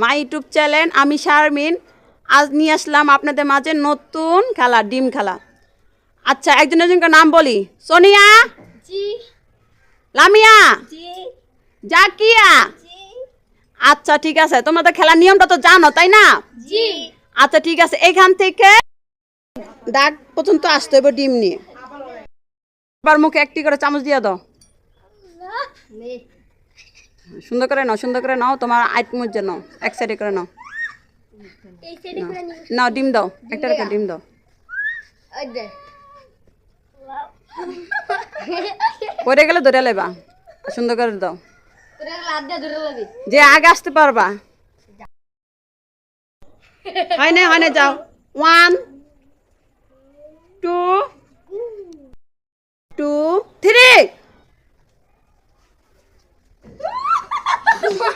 My YouTube channel আমি শারমিন। আজ নিয়ে আসলাম আপনাদের মাঝে নতুন খেলা, ডিম খেলা। আচ্ছা, একজন একজনকে নাম বলি। সোনিয়া, জি। লামিয়া, জি। জাকিয়া। জি। আচ্ছা ঠিক আছে, তোমরা তো খেলার নিয়মটা তো জানো তাই না? জি। আচ্ছা ঠিক আছে, এখান থেকে দাগ পর্যন্ত আসতে হবে ডিম নিয়ে। আবার মুখে একটি করে চামচ দিয়ে দাও। সুন্দর করে নাও, সুন্দর করে নাও। তোমার আইট মুজে নাও, এক সাইডে করে নাও। এই সাইডে করে নিব। নাও ডিম দাও, একটা করে ডিম দাও। ওই দে। পড়ে গেলে ধরে লেবা, সুন্দর করে দাও। তোরা লাদ দে ধরে লবি। যে আগে আসতে পারবা। হয় না যাও। 1 2 2 3।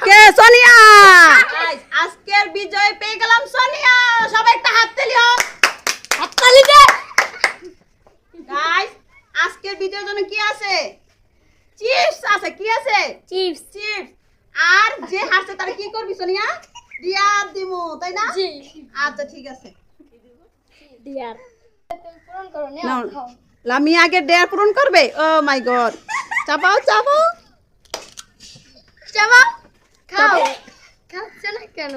কে? সোনিয়া। আজকের বিজয় পেয়ে গেলাম সোনিয়া। সবাই একটা হাত তালি হোক। হাততালি দে। গাইস, আজকের বিজয়ের জন্য কি আছে? চিপস আছে। কি আছে? চিপস। চিপস। আর যে হারছে তার কি করবি সোনিয়া? দিয়া দিমু তাই না? জি। আচ্ছা ঠিক আছে। ডিয়ার। তুমি পূরণ করো নে নাও। খাও। লামিয়া আগে ডেয়ার পূরণ করবে। ও মাই গড। চাপাও চাপাও। চাবা। খাও। খাচ্ছে না কেন?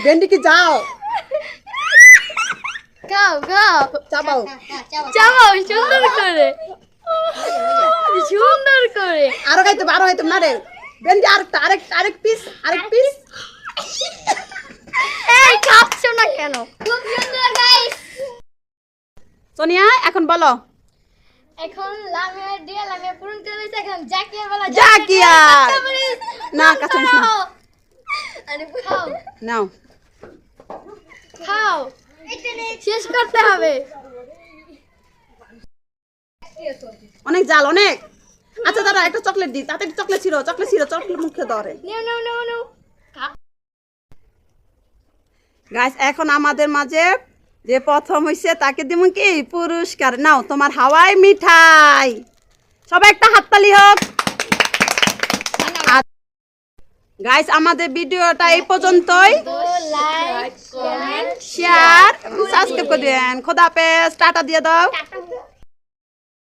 ভেন্ডি কি যাও? খাও খাও। চাপাও। চাবাও সুন্দর করে। সুন্দর করে। আরো খাইতে না রে। ভেন্ডি আরেক পিস এই খাচ্ছো না কেন? খুব সুন্দর গাইস। সোনিয়া এখন বলো। এখন লামিয়া পূরণ করে দিয়েছে। এখন জাকিয়া বলা। জাকিয়া। না, কাছে নিস না। আরে খাও নাও। খাও। শেষ করতে হবে। অনেক জাল অনেক। আচ্ছা দাদা, একটা চকলেট দি। তাতে চকলেট ছিল চকলেট মুখে ধরে। নাও। গাইস, এখন আমাদের মাঝে যে প্রথম হইছে তাকে দিব কি পুরস্কার। নাও তোমার হাওয়াই মিঠাই। সবাই একটা হাততালি হোক। গাইস, আমাদের ভিডিওটা এই পর্যন্তই। লাইক, কমেন্ট, শেয়ার, সাবস্ক্রাইব করে দেন। খোদা হাফেজ, টাটা দিয়ে দাও। টাটা।